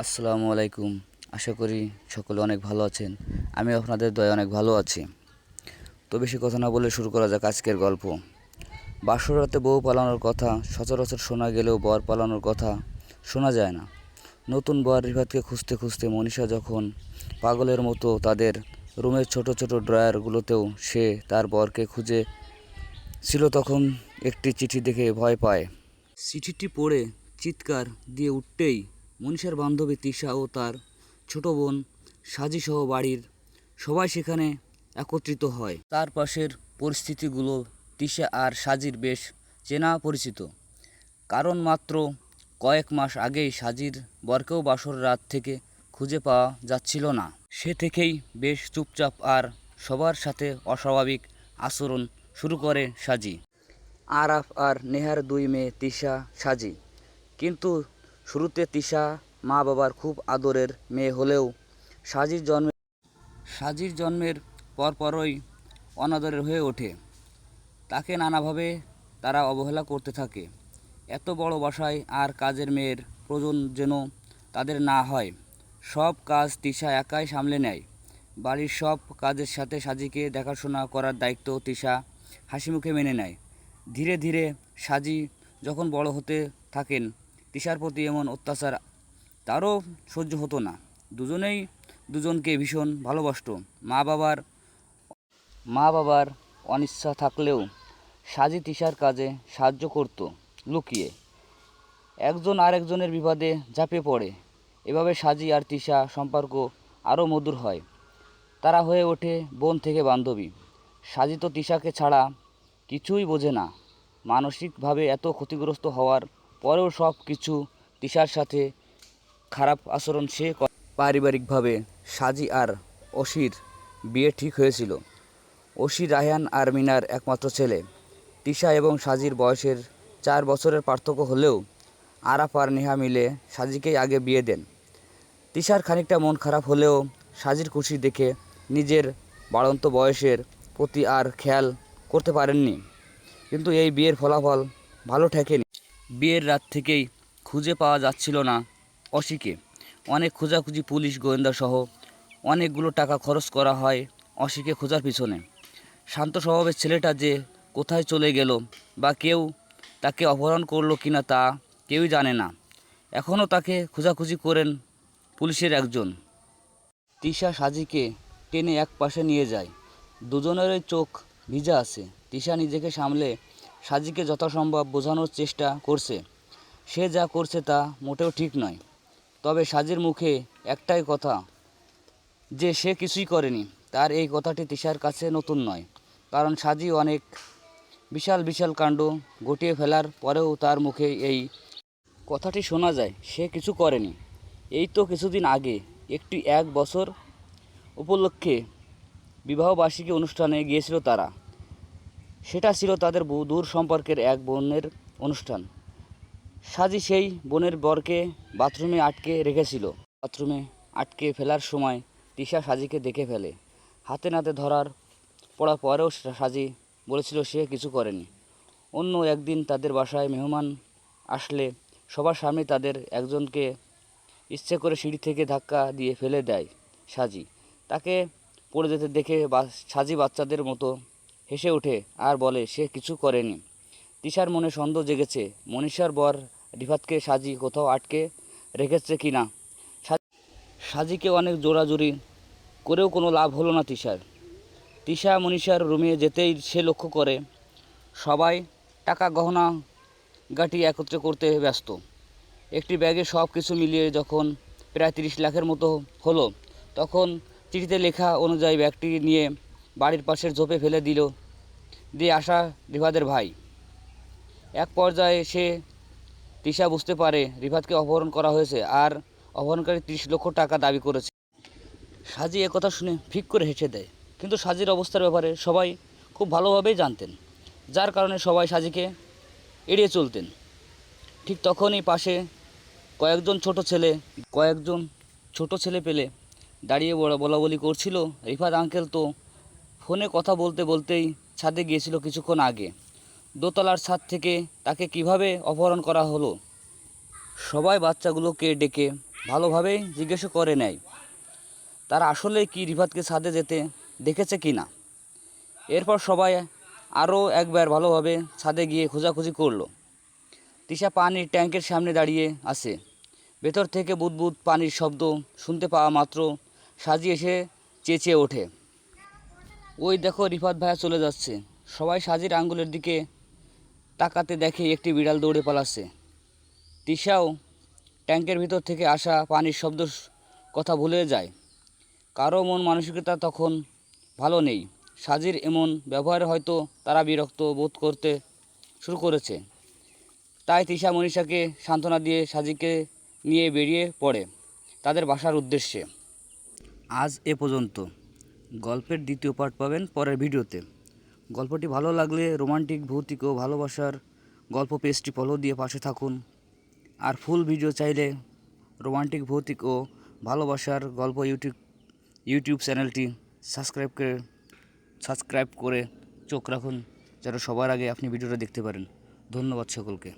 আসসালামু আলাইকুম। আশা করি সকলে অনেক ভালো আছেন। আমি আপনাদের দয়ায় অনেক ভালো আছি। তো বেশি কথা না বলে শুরু করা যাক আজকের গল্প। বাসর রাতে বউ পালানোর কথা সচরাচর শোনা গেলেও বর পালানোর কথা শোনা যায় না। নতুন বর রিফাতকে খুঁজতে খুঁজতে মনীষা যখন পাগলের মতো তাদের রুমের ছোট ছোট ড্রয়ারগুলোতেও সে তার বরকে খুঁজে ছিল, তখন একটি চিঠি দেখে ভয় পায়। চিঠিটি পড়ে চিৎকার দিয়ে উঠতেই মনীষার বান্ধবী তিশা ও তার ছোট বোন সাজিসহ বাড়ির সবাই সেখানে একত্রিত হয়। তার পাশের পরিস্থিতিগুলো তিশা আর সাজির বেশ চেনা পরিচিত, কারণ মাত্র কয়েক মাস আগেই সাজির বরকেও বাসর রাত থেকে খুঁজে পাওয়া যাচ্ছিল না। সে থেকেই বেশ চুপচাপ আর সবার সাথে অস্বাভাবিক আচরণ শুরু করে সাজি। আরাফ আর নেহার দুই মেয়ে তিশা, সাজি। কিন্তু শুরুতে তিশা মা বাবার খুব আদরের মেয়ে হলেও সাজির জন্মের পরপরই অনাদরের হয়ে ওঠে। তাকে নানাভাবে তারা অবহেলা করতে থাকে। এত বড় বাসায় আর কাজের মেয়ের প্রয়োজন যেন তাদের না হয়। সব কাজ তিশা একাই সামলে নেয়। বাড়ির সব কাজের সাথে সাজিকে দেখাশোনা করার দায়িত্ব তিশা হাসিমুখে মেনে নেয়। ধীরে ধীরে সাজি যখন বড় হতে থাকেন, তিশার প্রতি এমন অত্যাচার তারও সহ্য হতো না। দুজনেই দুজনকে ভীষণ ভালোবাসত। মা বাবার অনিচ্ছা থাকলেও সাজি তিশার কাজে সাহায্য করত লুকিয়ে। একজন আরেকজনের বিপদে ঝাঁপিয়ে পড়ে। এভাবে সাজি আর তিশা সম্পর্ক আরও মধুর হয়। তারা হয়ে ওঠে বোন থেকে বান্ধবী। সাজি তো তিশাকে ছাড়া কিছুই বোঝে না। মানসিকভাবে এত ক্ষতিগ্রস্ত হওয়ার পরেও সব কিছু তিশার সাথে খারাপ আচরণ সে করে। পারিবারিকভাবে সাজি আর অসির বিয়ে ঠিক হয়েছিল। অসি রায়হান আর মিনার একমাত্র ছেলে। তিশা এবং সাজির বয়সের 4 বছরের পার্থক্য হলেও আরাফ আর নেহা মিলে সাজিকেই আগে বিয়ে দেন। তিশার খানিকটা মন খারাপ হলেও সাজির খুশি দেখে নিজের বাড়ন্ত বয়সের প্রতি আর খেয়াল করতে পারেননি। কিন্তু এই বিয়ের ফলাফল ভালো ঠেকেনি। বিয়ের রাত থেকেই খুঁজে পাওয়া যাচ্ছিল না অসিকে। অনেক খোঁজাখুঁজি, পুলিশ, গোয়েন্দা সহ অনেকগুলো টাকা খরচ করা হয় অসিকে খোঁজার পিছনে। শান্ত স্বভাবের ছেলেটা যে কোথায় চলে গেল বা কেউ তাকে অপহরণ করলো কিনা তা কেউই জানে না। এখনও তাকে খোঁজাখুঁজি করেন পুলিশের একজন। তিশা সাজিকে টেনে এক পাশে নিয়ে যায়। দুজনেরই চোখ ভিজা আছে। তিশা নিজেকে সামলে সাজিকে যথাসম্ভব বোঝানোর চেষ্টা করছে সে যা করছে তা মোটেও ঠিক নয়। তবে সাজির মুখে একটাই কথা যে সে কিছুই করেনি। তার এই কথাটি তিশার কাছে নতুন নয়, কারণ সাজি অনেক বিশাল বিশাল কাণ্ড ঘটিয়ে ফেলার পরেও তার মুখে এই কথাটি শোনা যায় সে কিছু করেনি। এই তো কিছুদিন আগে একটি 1 বছর উপলক্ষে বিবাহবার্ষিকী অনুষ্ঠানে গিয়েছিল তারা। সেটা ছিল তাদের দূর সম্পর্কের এক বোনের অনুষ্ঠান। সাজি সেই বোনের বরকে বাথরুমে আটকে রেখেছিল। বাথরুমে আটকে ফেলার সময় তিশা সাজিকে দেখে ফেলে। হাতে নাতে ধরার পড়ার পরেও সাজি বলেছিল সে কিছু করেনি। অন্য একদিন তাদের বাসায় মেহমান আসলে সবার সামনে তাদের একজনকে ইচ্ছে করে সিঁড়ি থেকে ধাক্কা দিয়ে ফেলে দেয় সাজি। তাকে পড়ে যেতে দেখে সাজি বাচ্চাদের মতো হেসে ওঠে আর বলে সে কিছু করেনি। তিশার মনে সন্দেহ জেগেছে মনীষার বর রিফাতকে সাজি কোথাও আটকে রেখেছে কিনা। সাজিকে অনেক জোরাজুরি করেও কোনো লাভ হলো না তিশার। তিশা মনীষার রুমে যেতেই সে লক্ষ্য করে সবাই টাকা গহনা গাটি একত্রে করতে ব্যস্ত। একটি ব্যাগে সব কিছু মিলিয়ে যখন প্রায় 30 লাখের মতো হলো, তখন চিঠিতে লেখা অনুযায়ী ব্যাগটি নিয়ে বাড়ির পাশের ঝোপে ফেলে দিয়ে আসা রিফাতের ভাই। এক পর্যায়ে তিশা বুঝতে পারে রিফাতকে অপহরণ করা হয়েছে আর অপহরণকারী 30 লক্ষ টাকা দাবি করেছে। সাজি একথা শুনে ফিক করে হেসে দেয়। কিন্তু সাজির অবস্থার ব্যাপারে সবাই খুব ভালোভাবেই জানতেন, যার কারণে সবাই সাজিকে এড়িয়ে চলতেন। ঠিক তখনই পাশে কয়েকজন ছোট ছেলে পেলে দাঁড়িয়ে বলাবলি করছিল, রিফাত আঙ্কেল তো ফোনে কথা বলতে বলতেই ছাদে গিয়েছিল কিছুক্ষণ আগে। দোতলার ছাদ থেকে তাকে কিভাবে অপহরণ করা হলো। সবাই বাচ্চাগুলোকে ডেকে ভালোভাবেই জিজ্ঞেস করে নেয় তারা আসলে কি রিফাতকে ছাদে যেতে দেখেছে কি না। এরপর সবাই আরও একবার ভালোভাবে ছাদে গিয়ে খোঁজাখুঁজি করলো। তিশা পানির ট্যাঙ্কের সামনে দাঁড়িয়ে আছে। ভেতর থেকে বুদবুদ পানির শব্দ শুনতে পাওয়া মাত্র সাজি এসে চেঁচিয়ে ওঠে, ওই দেখো রিফাত ভাইয়া চলে যাচ্ছে। সবাই সাজির আঙ্গুলের দিকে তাকাতে দেখে একটি বিড়াল দৌড়ে পালাচ্ছে। তিশাও ট্যাঙ্কের ভিতর থেকে আসা পানির শব্দ কথা ভুলে যায়। কারো মন মানসিকতা তখন ভালো নেই। সাজির এমন ব্যবহারে হয়তো তারা বিরক্ত বোধ করতে শুরু করেছে। তাই তিশা মনীষাকে সান্ত্বনা দিয়ে সাজিকে নিয়ে বেরিয়ে পড়ে তাদের বাসার উদ্দেশ্যে। আজ এ পর্যন্ত। গল্পের দ্বিতীয় পার্ট পাবেন পরের ভিডিওতে। গল্পটি ভালো লাগলে রোমান্টিক, ভৌতিক ও ভালোবাসার গল্প পেজটি ফলো দিয়ে পাশে থাকুন। আর ফুল ভিডিও চাইলে রোমান্টিক, ভৌতিক ও ভালোবাসার গল্প ইউটিউব চ্যানেলটি সাবস্ক্রাইব করে চোখ রাখুন, যেন সবার আগে আপনি ভিডিওটা দেখতে পারেন। ধন্যবাদ সকলকে।